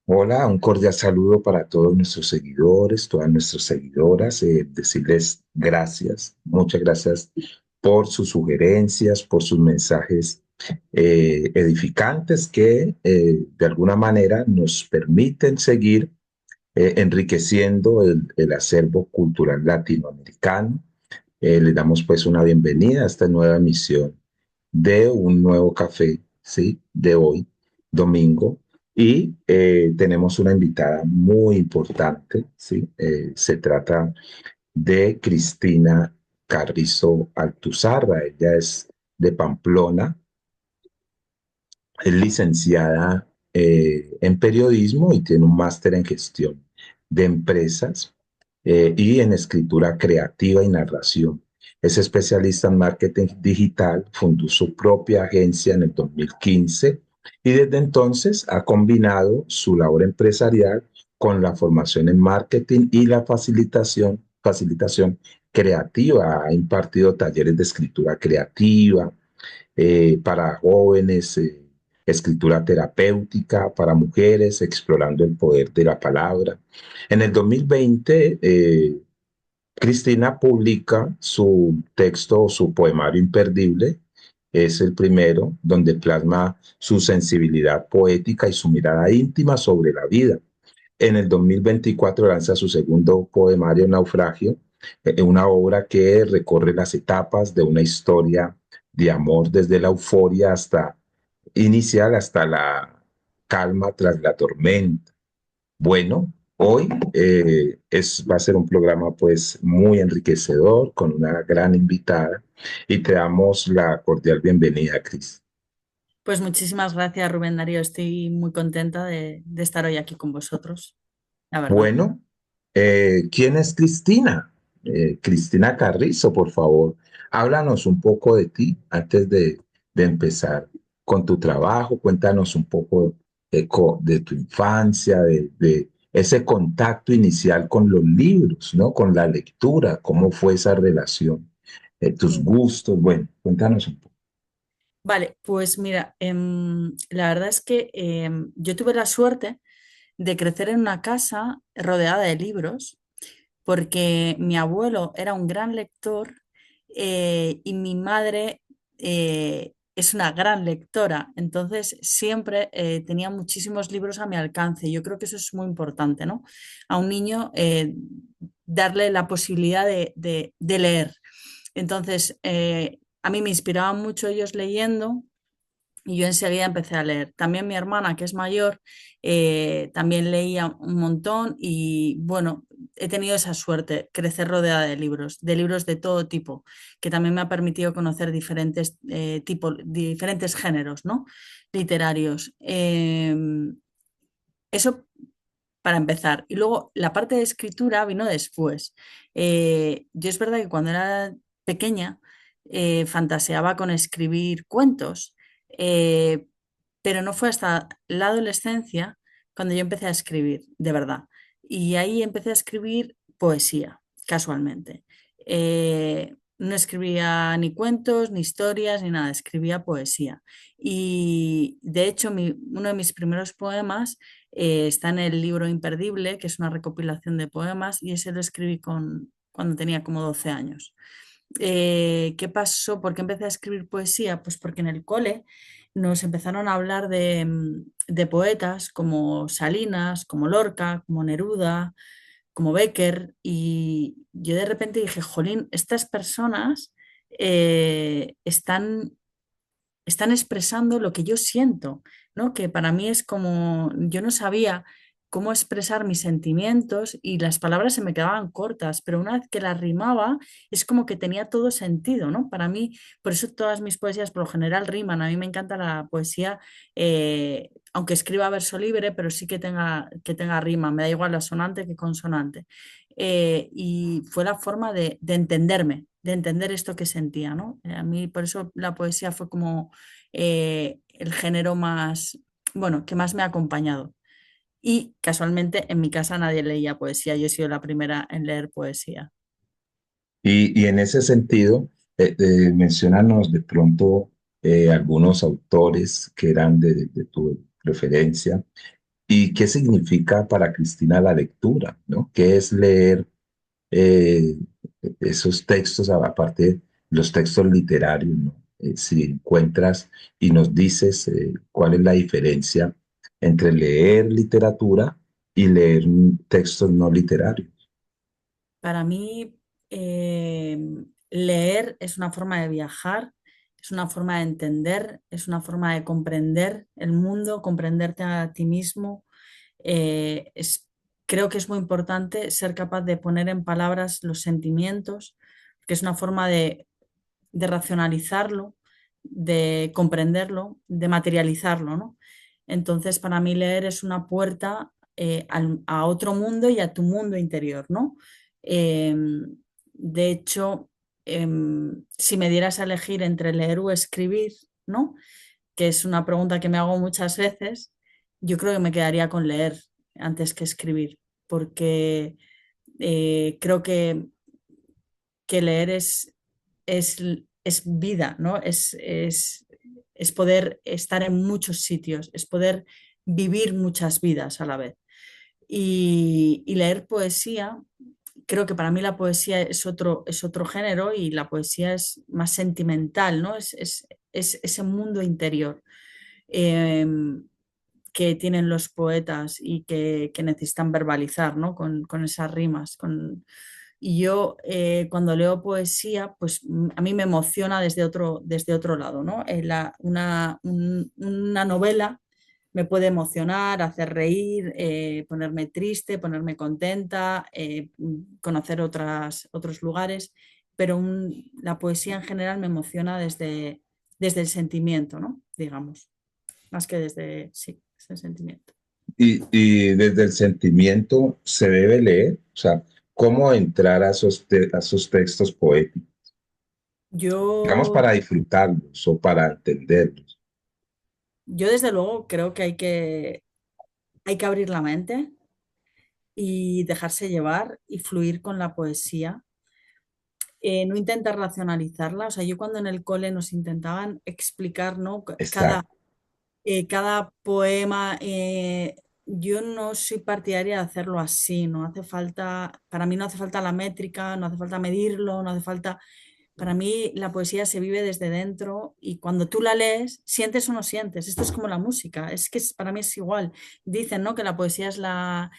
Hola, un cordial saludo para todos nuestros seguidores, todas nuestras seguidoras. Decirles gracias, muchas gracias por sus sugerencias, por sus mensajes edificantes que de alguna manera nos permiten seguir enriqueciendo el acervo cultural latinoamericano. Le damos pues una bienvenida a esta nueva emisión de un nuevo café, ¿sí? De hoy, domingo. Y tenemos una invitada muy importante, ¿sí? Se trata de Cristina Carrizo Altuzarra. Ella es de Pamplona, es licenciada en periodismo y tiene un máster en gestión de empresas y en escritura creativa y narración. Es especialista en marketing digital, fundó su propia agencia en el 2015 y desde entonces ha combinado su labor empresarial con la formación en marketing y la facilitación creativa. Ha impartido talleres de escritura creativa, para jóvenes, escritura terapéutica para mujeres, explorando el poder de la palabra. En el 2020, Cristina publica su texto, su poemario imperdible, es el primero, donde plasma su sensibilidad poética y su mirada íntima sobre la vida. En el 2024 lanza su segundo poemario, Naufragio, una obra que recorre las etapas de una historia de amor desde la euforia hasta inicial, hasta la calma tras la tormenta. Bueno, hoy va a ser un programa pues muy enriquecedor con una gran invitada y te damos la cordial bienvenida, Cris. Pues muchísimas gracias, Rubén Darío. Estoy muy contenta de estar hoy aquí con vosotros, la verdad. Bueno, ¿quién es Cristina? Cristina Carrizo, por favor, háblanos un poco de ti antes de empezar con tu trabajo. Cuéntanos un poco de tu infancia, de ese contacto inicial con los libros, ¿no? Con la lectura, cómo fue esa relación, tus gustos. Bueno, cuéntanos un poco. Vale, pues mira, la verdad es que yo tuve la suerte de crecer en una casa rodeada de libros, porque mi abuelo era un gran lector y mi madre es una gran lectora, entonces siempre tenía muchísimos libros a mi alcance. Yo creo que eso es muy importante, ¿no? A un niño darle la posibilidad de leer. Entonces, a mí me inspiraban mucho ellos leyendo y yo enseguida empecé a leer. También mi hermana, que es mayor, también leía un montón y bueno, he tenido esa suerte, crecer rodeada de libros de todo tipo, que también me ha permitido conocer diferentes tipos, diferentes géneros, ¿no? Literarios. Eso para empezar. Y luego la parte de escritura vino después. Yo es verdad que cuando era pequeña fantaseaba con escribir cuentos, eh, pero no fue hasta la adolescencia cuando yo empecé a escribir, de verdad. Y ahí empecé a escribir poesía, casualmente. No escribía ni cuentos, ni historias, ni nada, escribía poesía. Y de hecho, uno de mis primeros poemas está en el libro Imperdible, que es una recopilación de poemas, y ese lo escribí cuando tenía como 12 años. ¿Qué pasó? ¿Por qué empecé a escribir poesía? Pues porque en el cole nos empezaron a hablar de poetas como Salinas, como Lorca, como Neruda, como Becker, y yo de repente dije, jolín, estas personas están expresando lo que yo siento, ¿no? Que para mí es como, yo no sabía cómo expresar mis sentimientos y las palabras se me quedaban cortas, pero una vez que las rimaba es como que tenía todo sentido, ¿no? Para mí, por eso todas mis poesías por lo general riman. A mí me encanta la poesía, aunque escriba verso libre, pero sí que tenga rima, me da igual la sonante que consonante. Y fue la forma de entenderme, de entender esto que sentía, ¿no? A mí por eso la poesía fue como el género más, bueno, que más me ha acompañado. Y casualmente en mi casa nadie leía poesía, yo he sido la primera en leer poesía. Y en ese sentido, menciónanos de pronto algunos autores que eran de tu preferencia ¿Y qué significa para Cristina la lectura, ¿no? ¿Qué es leer eh, esos textos, aparte los textos literarios, ¿no? Si encuentras y nos dices cuál es la diferencia entre leer literatura y leer textos no literarios. Para mí, leer es una forma de viajar, es una forma de entender, es una forma de comprender el mundo, comprenderte a ti mismo. Creo que es muy importante ser capaz de poner en palabras los sentimientos, que es una forma de racionalizarlo, de comprenderlo, de materializarlo, ¿no? Entonces, para mí leer es una puerta a otro mundo y a tu mundo interior, ¿no? Eh, de hecho, si me dieras a elegir entre leer o escribir, ¿no? Que es una pregunta que me hago muchas veces, yo creo que me quedaría con leer antes que escribir, porque creo que leer es, es vida, ¿no? Es poder estar en muchos sitios, es poder vivir muchas vidas a la vez. Y leer poesía, creo que para mí la poesía es otro género y la poesía es más sentimental, ¿no? Es ese mundo interior eh, que tienen los poetas y que necesitan verbalizar, ¿no? Con esas rimas, y yo cuando leo poesía, pues a mí me emociona desde otro lado, ¿no? Una novela me puede emocionar, hacer reír, ponerme triste, ponerme contenta, conocer otros lugares, pero la poesía en general me emociona desde el sentimiento, ¿no? Digamos, más que desde, sí, desde el sentimiento. Y desde el sentimiento se debe leer, o sea, ¿cómo entrar a a esos textos poéticos? Digamos Yo, para disfrutarlos o para entenderlos. yo desde luego creo que hay que abrir la mente y dejarse llevar y fluir con la poesía. No intentar racionalizarla. O sea, yo cuando en el cole nos intentaban explicar, ¿no? Exacto. Cada poema, yo no soy partidaria de hacerlo así. No hace falta, para mí no hace falta la métrica, no hace falta medirlo, no hace falta. Para mí la poesía se vive desde dentro y cuando tú la lees, sientes o no sientes. Esto es como la música, es que para mí es igual. Dicen, ¿no? Que la poesía es la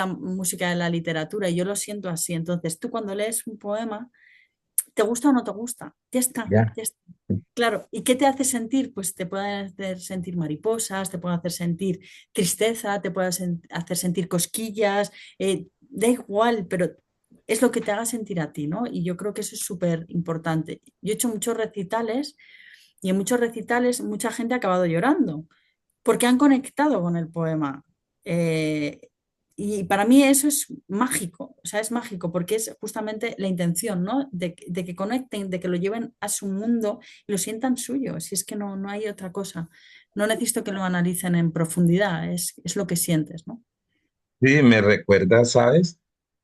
música de la literatura y yo lo siento así. Entonces, tú cuando lees un poema, ¿te gusta o no te gusta? Ya está, Ya. ya está. Claro, ¿y qué te hace sentir? Pues te puede hacer sentir mariposas, te puede hacer sentir tristeza, te puede hacer sentir cosquillas, da igual, pero es lo que te haga sentir a ti, ¿no? Y yo creo que eso es súper importante. Yo he hecho muchos recitales y en muchos recitales mucha gente ha acabado llorando porque han conectado con el poema. Eh, y para mí eso es mágico, o sea, es mágico porque es justamente la intención, ¿no? De que conecten, de que lo lleven a su mundo y lo sientan suyo, si es que no hay otra cosa. No necesito que lo analicen en profundidad, es lo que sientes, ¿no? Sí, me recuerda, ¿sabes?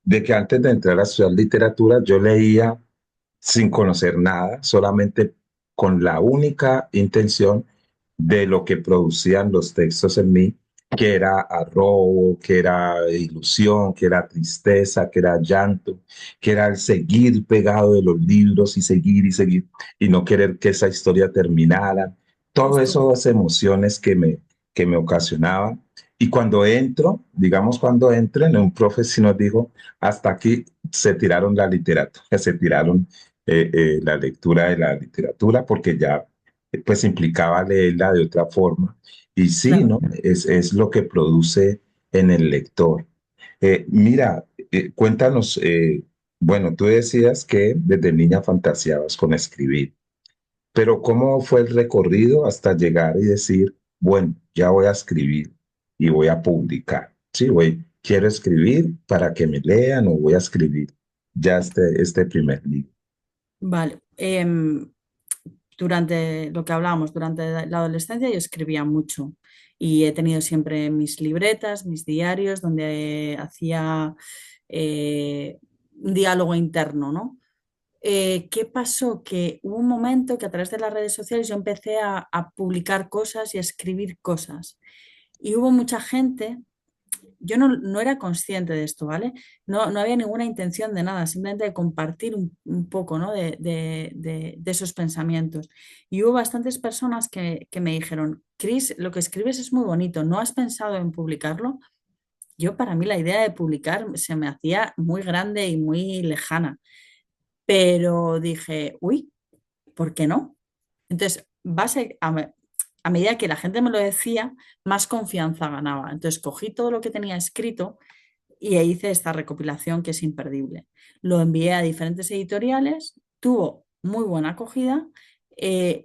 De que antes de entrar a estudiar literatura yo leía sin conocer nada, solamente con la única intención de lo que producían los textos en mí, que era arrobo, que era ilusión, que era tristeza, que era llanto, que era el seguir pegado de los libros y seguir y no querer que esa historia terminara. Todo Justo, esas emociones que me ocasionaban. Y cuando entro, digamos cuando entren, un profe sí nos dijo, hasta aquí se tiraron la literatura, se tiraron la lectura de la literatura, porque ya pues implicaba leerla de otra forma. Y sí, claro. ¿no? Es lo que produce en el lector. Mira, cuéntanos, bueno, tú decías que desde niña fantaseabas con escribir, pero ¿cómo fue el recorrido hasta llegar y decir, bueno, ya voy a escribir y voy a publicar? Sí, quiero escribir para que me lean o voy a escribir ya este primer libro. Vale. Durante lo que hablábamos, durante la adolescencia yo escribía mucho y he tenido siempre mis libretas, mis diarios, donde hacía un diálogo interno, ¿no? ¿Qué pasó? Que hubo un momento que a través de las redes sociales yo empecé a publicar cosas y a escribir cosas. Y hubo mucha gente yo no era consciente de esto, ¿vale? No había ninguna intención de nada, simplemente de compartir un poco, ¿no? De esos pensamientos. Y hubo bastantes personas que me dijeron, Chris, lo que escribes es muy bonito, ¿no has pensado en publicarlo? Yo, para mí, la idea de publicar se me hacía muy grande y muy lejana, pero dije, uy, ¿por qué no? Entonces, a medida que la gente me lo decía, más confianza ganaba. Entonces, cogí todo lo que tenía escrito y hice esta recopilación que es imperdible. Lo envié a diferentes editoriales, tuvo muy buena acogida,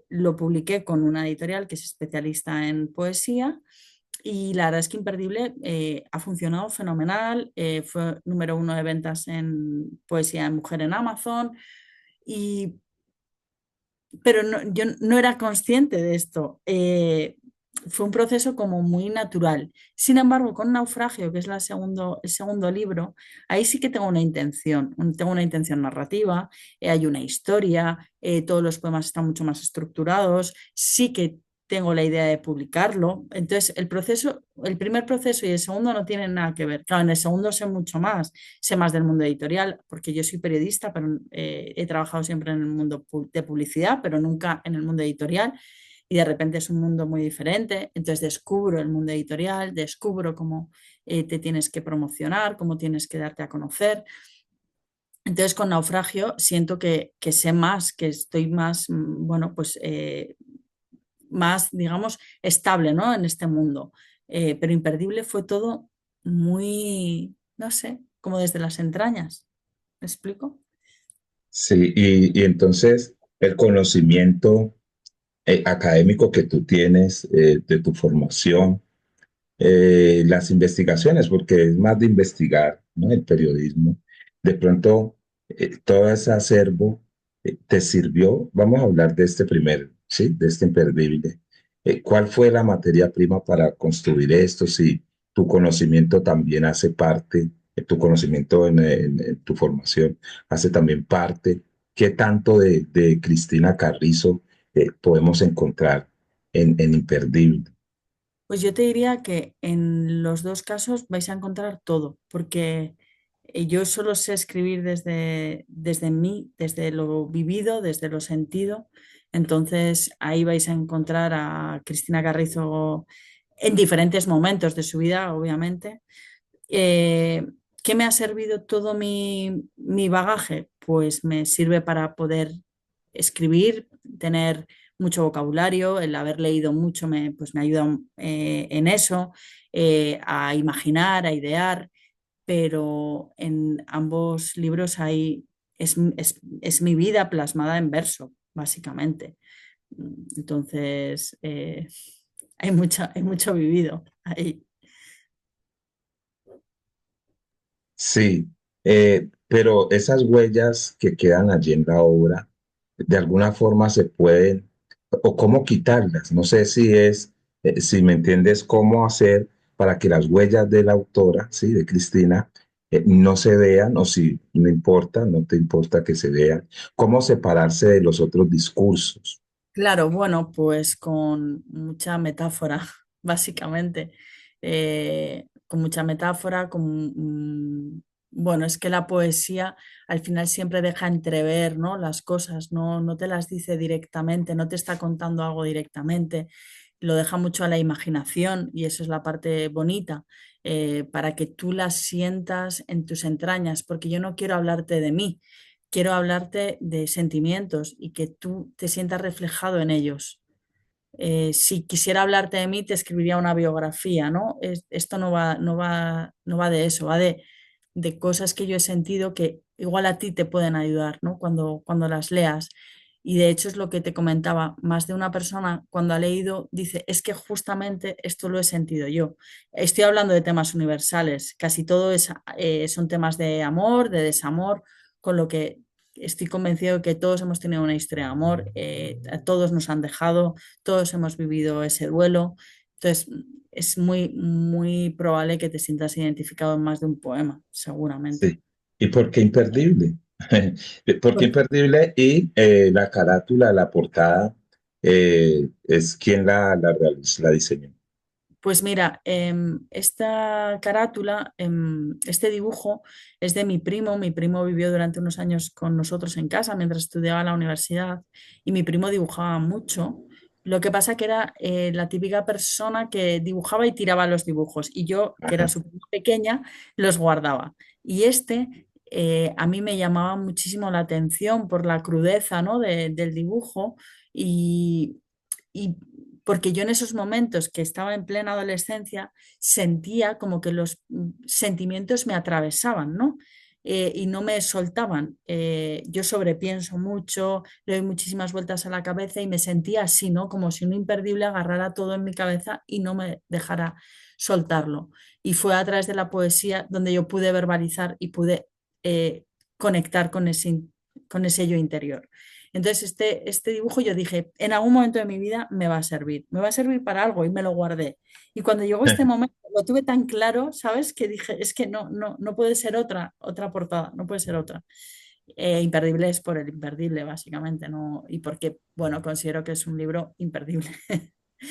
lo publiqué con una editorial que es especialista en poesía y la verdad es que Imperdible ha funcionado fenomenal, fue número uno de ventas en poesía de mujer en Amazon, y, pero yo no era consciente de esto. Fue un proceso como muy natural. Sin embargo, con Naufragio, que es el segundo libro, ahí sí que tengo una intención narrativa, hay una historia, todos los poemas están mucho más estructurados, sí que tengo la idea de publicarlo. Entonces, el primer proceso y el segundo no tienen nada que ver. Claro, en el segundo sé mucho más, sé más del mundo editorial, porque yo soy periodista, pero he trabajado siempre en el mundo de publicidad, pero nunca en el mundo editorial y de repente es un mundo muy diferente. Entonces descubro el mundo editorial, descubro cómo te tienes que promocionar, cómo tienes que darte a conocer. Entonces con Naufragio siento que sé más, que estoy más, bueno, pues más, digamos, estable, ¿no? En este mundo. Pero Imperdible fue todo muy, no sé, como desde las entrañas. ¿Me explico? Sí, y entonces el conocimiento académico que tú tienes de tu formación, las investigaciones, porque es más de investigar, ¿no? El periodismo. De pronto, todo ese acervo te sirvió. Vamos a hablar de este primero, ¿sí? De este imperdible. ¿Cuál fue la materia prima para construir esto? Si tu conocimiento también hace parte, tu conocimiento en tu formación hace también parte. ¿Qué tanto de Cristina Carrizo podemos encontrar en Imperdible? Pues yo te diría que en los dos casos vais a encontrar todo, porque yo solo sé escribir desde mí, desde lo vivido, desde lo sentido. Entonces ahí vais a encontrar a Cristina Carrizo en diferentes momentos de su vida, obviamente. Eh, ¿Qué me ha servido todo mi bagaje? Pues me sirve para poder escribir, tener mucho vocabulario, el haber leído mucho pues me ayuda en eso, a imaginar, a idear, pero en ambos libros es mi vida plasmada en verso, básicamente. Entonces, hay mucho vivido ahí. Sí, pero esas huellas que quedan allí en la obra, de alguna forma se pueden, o cómo quitarlas. No sé si es, si me entiendes, cómo hacer para que las huellas de la autora, sí, de Cristina, no se vean, o si no importa, no te importa que se vean, cómo separarse de los otros discursos. Claro, bueno, pues con mucha metáfora, básicamente. Con mucha metáfora, bueno, es que la poesía al final siempre deja entrever, ¿no? Las cosas, no te las dice directamente, no te está contando algo directamente, lo deja mucho a la imaginación y eso es la parte bonita, para que tú las sientas en tus entrañas, porque yo no quiero hablarte de mí, quiero hablarte de sentimientos y que tú te sientas reflejado en ellos. Si quisiera hablarte de mí, te escribiría una biografía, ¿no? Esto no va de eso, va de cosas que yo he sentido que igual a ti te pueden ayudar, ¿no? Cuando las leas. Y de hecho es lo que te comentaba, más de una persona cuando ha leído dice, es que justamente esto lo he sentido yo. Estoy hablando de temas universales, casi todo son temas de amor, de desamor, con lo que estoy convencido de que todos hemos tenido una historia de amor, a todos nos han dejado, todos hemos vivido ese duelo. Entonces, es muy probable que te sientas identificado en más de un poema, seguramente. Sí. ¿Y por qué imperdible? ¿Por qué imperdible? Y la carátula, la portada, es quien la diseñó. Pues mira, esta carátula, este dibujo es de mi primo. Mi primo vivió durante unos años con nosotros en casa mientras estudiaba en la universidad y mi primo dibujaba mucho. Lo que pasa que era la típica persona que dibujaba y tiraba los dibujos y yo, que era Ajá. súper pequeña, los guardaba. Y este a mí me llamaba muchísimo la atención por la crudeza, ¿no? del dibujo y porque yo en esos momentos que estaba en plena adolescencia sentía como que los sentimientos me atravesaban, ¿no? Y no me soltaban. Yo sobrepienso mucho, le doy muchísimas vueltas a la cabeza y me sentía así, ¿no? Como si un imperdible agarrara todo en mi cabeza y no me dejara soltarlo. Y fue a través de la poesía donde yo pude verbalizar y pude conectar con ese yo interior. Entonces, este dibujo yo dije, en algún momento de mi vida me va a servir para algo y me lo guardé. Y cuando llegó este momento, lo tuve tan claro, ¿sabes? Que dije, es que no puede ser otra portada, no puede ser otra. Imperdible es por el imperdible, básicamente, ¿no? Y porque, bueno, considero que es un libro imperdible.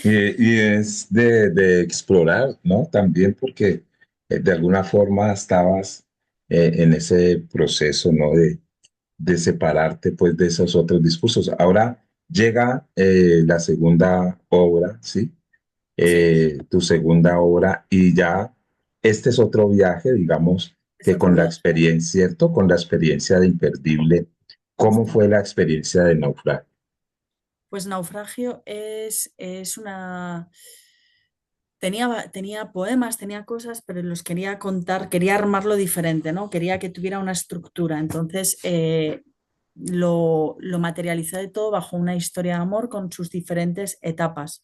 Y es de explorar, ¿no? También porque de alguna forma estabas en ese proceso, ¿no? De separarte, pues, de esos otros discursos. Ahora llega la segunda obra, ¿sí? Sí, Tu segunda obra y ya este es otro viaje, digamos, es que otro con la viaje. experiencia, ¿cierto? Con la experiencia de Imperdible, ¿cómo Sí. fue la experiencia de Naufragio? Pues Naufragio es una... Tenía poemas, tenía cosas, pero los quería contar, quería armarlo diferente, ¿no? Quería que tuviera una estructura. Entonces, lo materialicé de todo bajo una historia de amor con sus diferentes etapas.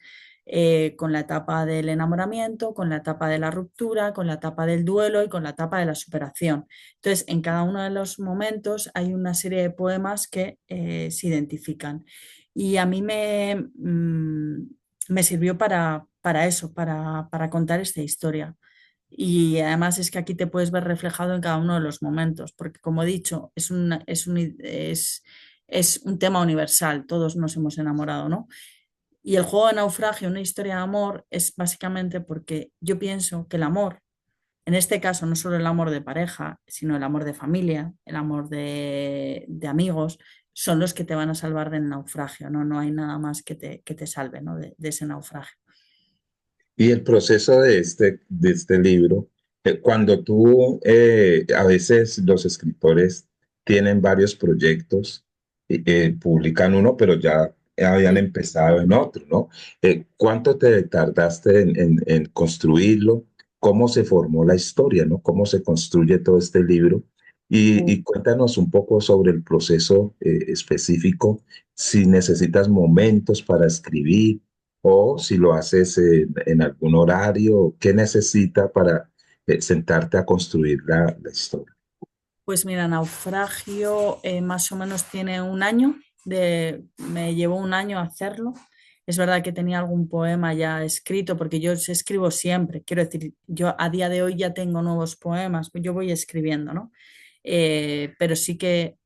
Con la etapa del enamoramiento, con la etapa de la ruptura, con la etapa del duelo y con la etapa de la superación. Entonces, en cada uno de los momentos hay una serie de poemas que se identifican. Y a mí me sirvió para eso, para contar esta historia. Y además es que aquí te puedes ver reflejado en cada uno de los momentos, porque como he dicho, es un tema universal, todos nos hemos enamorado, ¿no? Y el juego de naufragio, una historia de amor, es básicamente porque yo pienso que el amor, en este caso, no solo el amor de pareja, sino el amor de familia, el amor de amigos, son los que te van a salvar del naufragio, ¿no? No hay nada más que te salve, ¿no? de ese naufragio. Y el proceso de este libro, cuando tú, a veces los escritores tienen varios proyectos, publican uno, pero ya habían Sí. empezado en otro, ¿no? ¿Cuánto te tardaste en construirlo? ¿Cómo se formó la historia, ¿no? ¿Cómo se construye todo este libro? Y cuéntanos un poco sobre el proceso específico, si necesitas momentos para escribir o si lo haces en algún horario, ¿qué necesita para sentarte a construir la historia? Pues mira, Naufragio más o menos tiene un año, me llevó un año hacerlo. Es verdad que tenía algún poema ya escrito, porque yo escribo siempre. Quiero decir, yo a día de hoy ya tengo nuevos poemas, yo voy escribiendo, ¿no? Pero sí que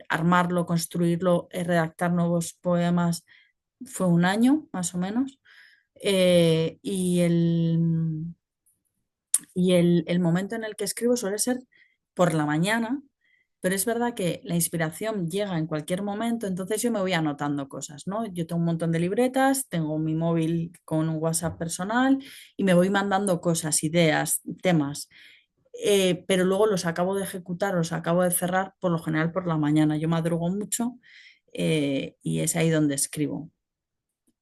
armarlo, construirlo, redactar nuevos poemas fue un año más o menos. Eh, y el, el momento en el que escribo suele ser por la mañana, pero es verdad que la inspiración llega en cualquier momento, entonces yo me voy anotando cosas, ¿no? Yo tengo un montón de libretas, tengo mi móvil con un WhatsApp personal y me voy mandando cosas, ideas, temas. Pero luego los acabo de ejecutar, los acabo de cerrar por lo general por la mañana. Yo madrugo mucho y es ahí donde escribo.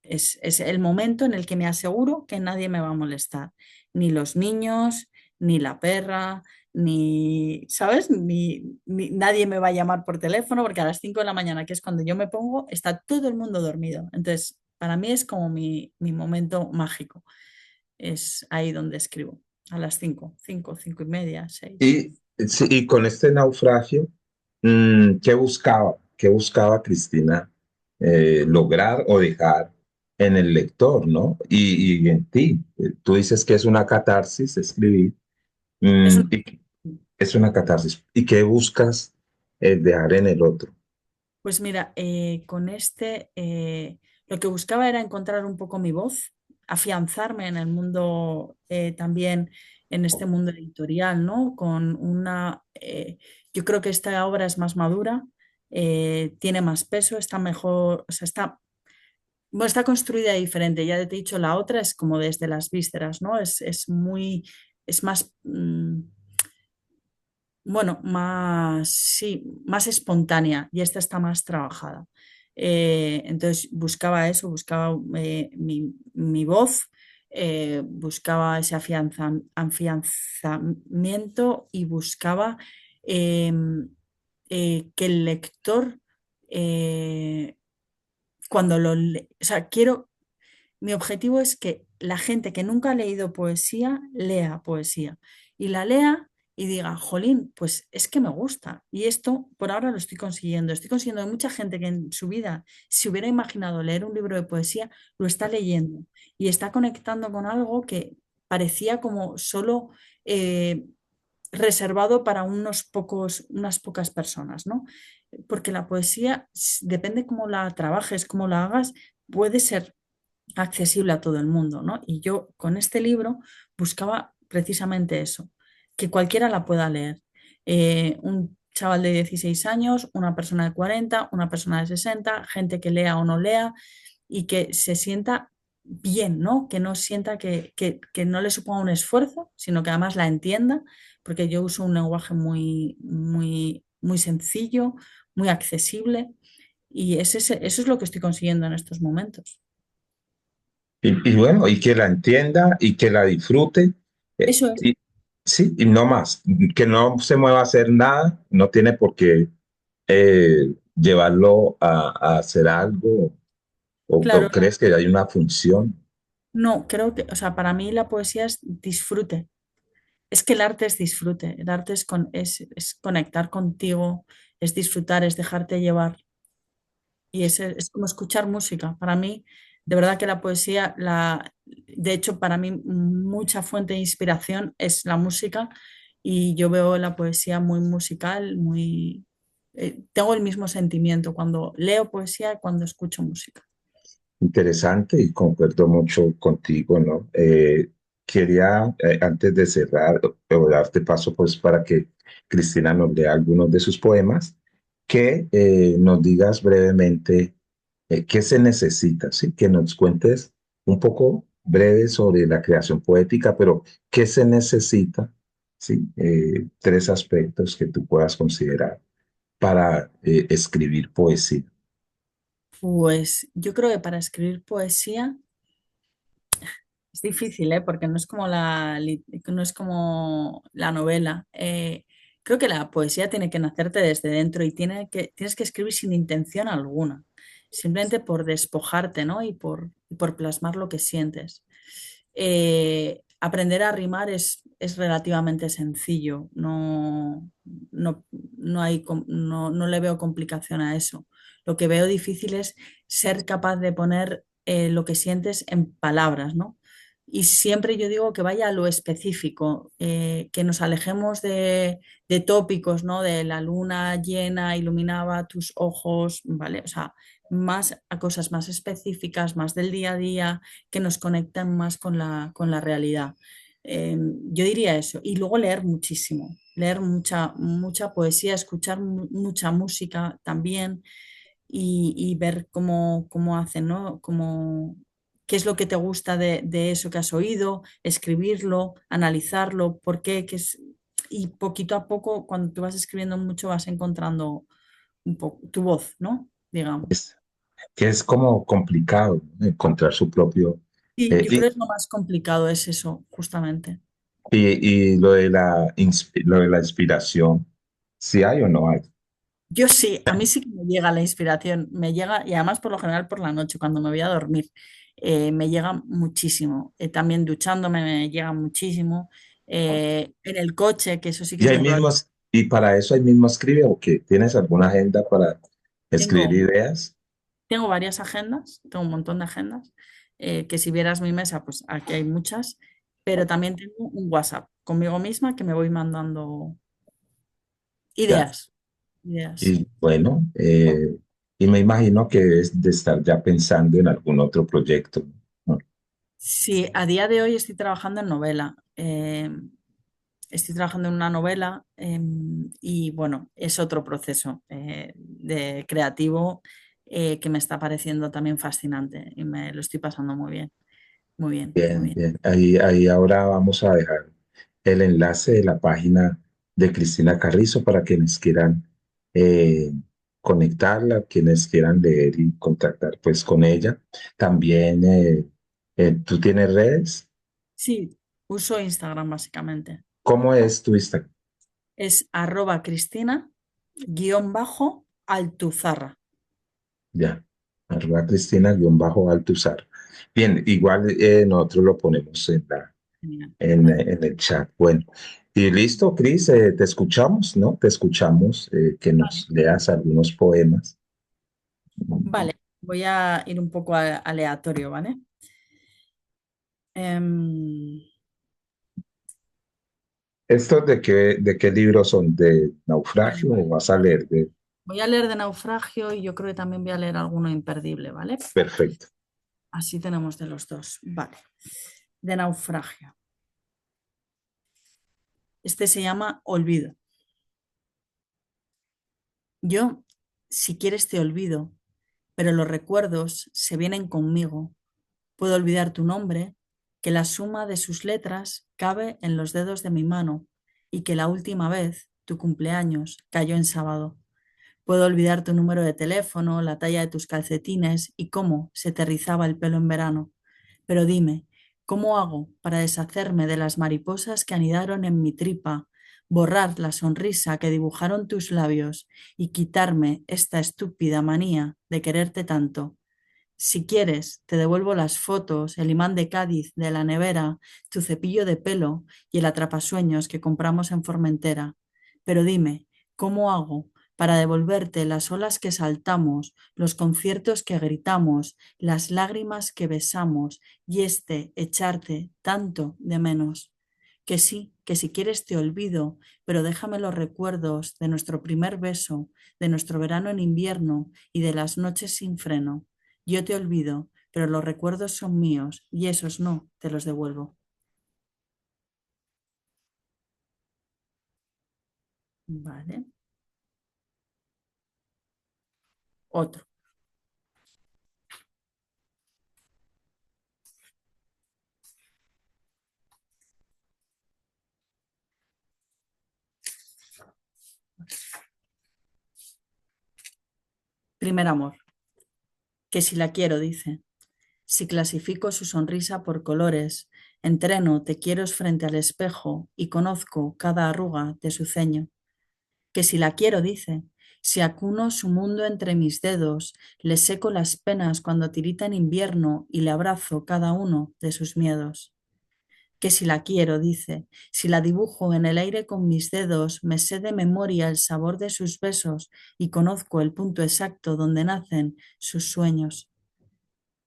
Es el momento en el que me aseguro que nadie me va a molestar, ni los niños, ni la perra, ni, ¿sabes? Ni nadie me va a llamar por teléfono porque a las 5 de la mañana, que es cuando yo me pongo, está todo el mundo dormido. Entonces, para mí es como mi momento mágico. Es ahí donde escribo, a las 5 y media, 6. Y, sí, y con este naufragio, ¿qué buscaba? ¿Qué buscaba Cristina lograr o dejar en el lector, ¿no? Y en ti. Tú dices que es una catarsis escribir, Es un- y es una catarsis. ¿Y qué buscas dejar en el otro? Pues mira, con lo que buscaba era encontrar un poco mi voz, afianzarme en el mundo también, en este mundo editorial, ¿no? Yo creo que esta obra es más madura, tiene más peso, está mejor, o sea, bueno, está construida diferente. Ya te he dicho, la otra es como desde las vísceras, ¿no? Es más, bueno, más, sí, más espontánea y esta está más trabajada. Entonces buscaba eso, buscaba mi voz, buscaba ese afianzamiento y buscaba eh, que el lector, eh, o sea, mi objetivo es que la gente que nunca ha leído poesía lea poesía y la lea y diga, jolín, pues es que me gusta. Y esto por ahora lo estoy consiguiendo. Estoy consiguiendo que mucha gente que en su vida se hubiera imaginado leer un libro de poesía, lo está leyendo y está conectando con algo que parecía como solo eh, reservado para unas pocas personas, ¿no? Porque la poesía, depende cómo la trabajes, cómo la hagas, puede ser accesible a todo el mundo, ¿no? Y yo con este libro buscaba precisamente eso, que cualquiera la pueda leer. Un chaval de 16 años, una persona de 40, una persona de 60, gente que lea o no lea y que se sienta bien, ¿no? Que no sienta que no le suponga un esfuerzo, sino que además la entienda, porque yo uso un lenguaje muy sencillo, muy accesible, y eso es lo que estoy consiguiendo en estos momentos. Y bueno, y que la entienda y que la disfrute. Eso es. Y sí, y no más, que no se mueva a hacer nada, no tiene por qué llevarlo a hacer algo Claro, o crees que hay una función. no, creo que, o sea, para mí la poesía es disfrute. Es que el arte es disfrute. El arte es conectar contigo, es disfrutar, es dejarte llevar. Y es como escuchar música. Para mí, de verdad que la poesía, de hecho, para mí mucha fuente de inspiración es la música y yo veo la poesía muy musical, tengo el mismo sentimiento cuando leo poesía y cuando escucho música. Interesante y concuerdo mucho contigo, ¿no? Quería, antes de cerrar, o darte paso pues para que Cristina nos lea algunos de sus poemas, que nos digas brevemente qué se necesita, ¿sí? Que nos cuentes un poco breve sobre la creación poética, pero qué se necesita, ¿sí? Tres aspectos que tú puedas considerar para escribir poesía. Pues yo creo que para escribir poesía es difícil, ¿eh? Porque no es como la novela. Creo que la poesía tiene que nacerte desde dentro y tienes que escribir sin intención alguna, simplemente por despojarte, ¿no? Y por plasmar lo que sientes. Aprender a rimar es relativamente sencillo, no le veo complicación a eso. Lo que veo difícil es ser capaz de poner lo que sientes en palabras, ¿no? Y siempre yo digo que vaya a lo específico, que nos alejemos de tópicos, ¿no? De la luna llena iluminaba tus ojos, ¿vale? O sea, más a cosas más específicas, más del día a día, que nos conecten más con la realidad. Yo diría eso. Y luego leer muchísimo, leer mucha poesía, escuchar mucha música también y ver cómo hacen, ¿no? Qué es lo que te gusta de eso que has oído, escribirlo, analizarlo, por qué, y poquito a poco, cuando tú vas escribiendo mucho, vas encontrando un poco tu voz, ¿no? Digamos. Es, que es como complicado, ¿no? Encontrar su propio... Y eh, yo y, creo que lo más complicado es eso, justamente. y lo de lo de la inspiración, ¿si hay o no hay? Yo sí, a mí sí que me llega la inspiración, me llega, y además por lo general por la noche, cuando me voy a dormir, me llega muchísimo. También duchándome me llega muchísimo. En el coche, que eso sí que Y es hay muy probable. mismos, y para eso hay mismo escribe o que tienes alguna agenda para escribir Tengo, ideas. tengo varias agendas, tengo un montón de agendas, que si vieras mi mesa, pues aquí hay muchas, pero también tengo un WhatsApp conmigo misma que me voy mandando Ya. ideas. Ideas. Y bueno, y me imagino que es de estar ya pensando en algún otro proyecto, ¿no? Sí, a día de hoy estoy trabajando en novela. Estoy trabajando en una novela y bueno, es otro proceso de creativo que me está pareciendo también fascinante y me lo estoy pasando muy bien, muy bien, muy Bien, bien. bien. Ahí ahora vamos a dejar el enlace de la página de Cristina Carrizo para quienes quieran eh, conectarla, quienes quieran leer y contactar pues con ella. También tú tienes redes. Sí, uso Instagram básicamente. ¿Cómo es tu Instagram? Es @Cristina_Altuzarra. Ya, @Cristina-Altuzar. Bien, igual nosotros lo ponemos Genial, vale. en el chat. Bueno, y listo, Cris, te escuchamos, ¿no? Te escuchamos que nos leas algunos poemas. Vale, voy a ir un poco aleatorio, ¿vale? Em, ¿Estos de qué libros son? ¿De naufragio o vas a leer de... Voy a leer de Naufragio y yo creo que también voy a leer alguno imperdible, ¿vale? Perfecto. Así tenemos de los dos. Vale. De Naufragio. Este se llama Olvido. Yo, si quieres, te olvido, pero los recuerdos se vienen conmigo. Puedo olvidar tu nombre, que la suma de sus letras cabe en los dedos de mi mano y que la última vez, tu cumpleaños, cayó en sábado. Puedo olvidar tu número de teléfono, la talla de tus calcetines y cómo se te rizaba el pelo en verano. Pero dime, ¿cómo hago para deshacerme de las mariposas que anidaron en mi tripa, borrar la sonrisa que dibujaron tus labios y quitarme esta estúpida manía de quererte tanto? Si quieres, te devuelvo las fotos, el imán de Cádiz de la nevera, tu cepillo de pelo y el atrapasueños que compramos en Formentera. Pero dime, ¿cómo hago para devolverte las olas que saltamos, los conciertos que gritamos, las lágrimas que besamos y echarte tanto de menos? Que sí, que si quieres te olvido, pero déjame los recuerdos de nuestro primer beso, de nuestro verano en invierno y de las noches sin freno. Yo te olvido, pero los recuerdos son míos y esos no te los devuelvo. Vale. Otro. Primer amor. Que si la quiero, dice. Si clasifico su sonrisa por colores, entreno te quiero frente al espejo y conozco cada arruga de su ceño. Que si la quiero, dice. Si acuno su mundo entre mis dedos, le seco las penas cuando tirita en invierno y le abrazo cada uno de sus miedos. Que si la quiero, dice, si la dibujo en el aire con mis dedos, me sé de memoria el sabor de sus besos y conozco el punto exacto donde nacen sus sueños.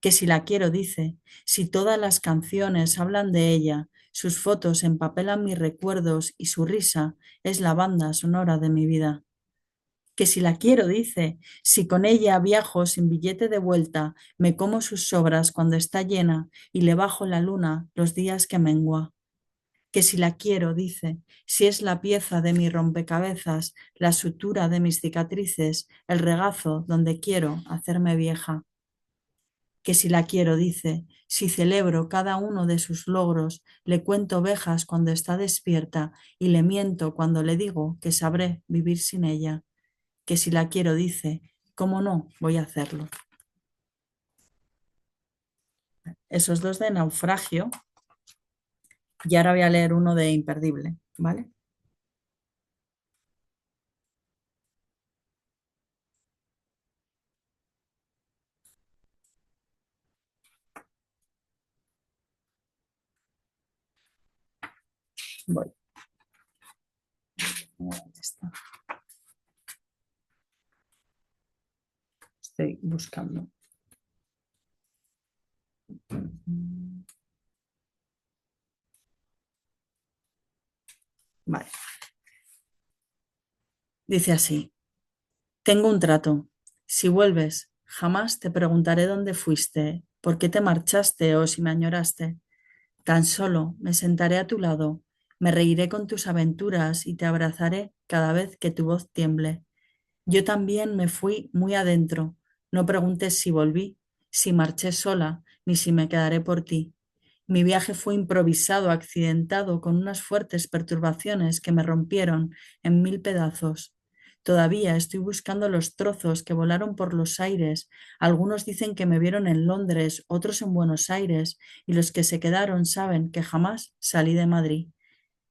Que si la quiero, dice, si todas las canciones hablan de ella, sus fotos empapelan mis recuerdos y su risa es la banda sonora de mi vida. Que si la quiero, dice, si con ella viajo sin billete de vuelta, me como sus sobras cuando está llena y le bajo la luna los días que mengua. Que si la quiero, dice, si es la pieza de mi rompecabezas, la sutura de mis cicatrices, el regazo donde quiero hacerme vieja. Que si la quiero, dice, si celebro cada uno de sus logros, le cuento ovejas cuando está despierta y le miento cuando le digo que sabré vivir sin ella. Que si la quiero, dice, ¿cómo no voy a hacerlo? Esos dos de naufragio y ahora voy a leer uno de imperdible, ¿vale? Voy. ¿Dónde está? Estoy buscando. Vale. Dice así, tengo un trato. Si vuelves, jamás te preguntaré dónde fuiste, ¿Por qué te marchaste o si me añoraste? Tan solo me sentaré a tu lado, me reiré con tus aventuras y te abrazaré cada vez que tu voz tiemble. Yo también me fui muy adentro. No preguntes si volví, si marché sola, ni si me quedaré por ti. Mi viaje fue improvisado, accidentado, con unas fuertes perturbaciones que me rompieron en mil pedazos. Todavía estoy buscando los trozos que volaron por los aires. Algunos dicen que me vieron en Londres, otros en Buenos Aires, y los que se quedaron saben que jamás salí de Madrid.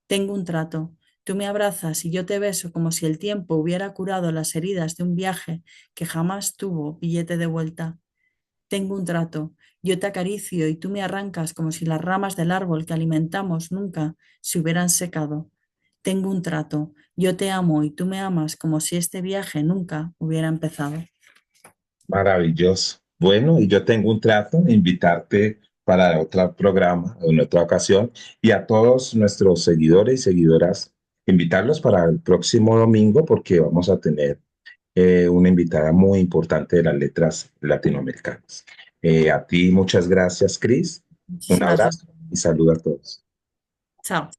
Tengo un trato. Tú me abrazas y yo te beso como si el tiempo hubiera curado las heridas de un viaje que jamás tuvo billete de vuelta. Tengo un trato. Yo te acaricio y tú me arrancas como si las ramas del árbol que alimentamos nunca se hubieran secado. Tengo un trato. Yo te amo y tú me amas como si este viaje nunca hubiera empezado. Maravilloso. Bueno, y yo tengo un trato, invitarte para otro programa o en otra ocasión y a todos nuestros seguidores y seguidoras, invitarlos para el próximo domingo porque vamos a tener una invitada muy importante de las letras latinoamericanas. A ti muchas gracias, Cris. Un Muchísimas abrazo gracias. y saludo a todos. Chao.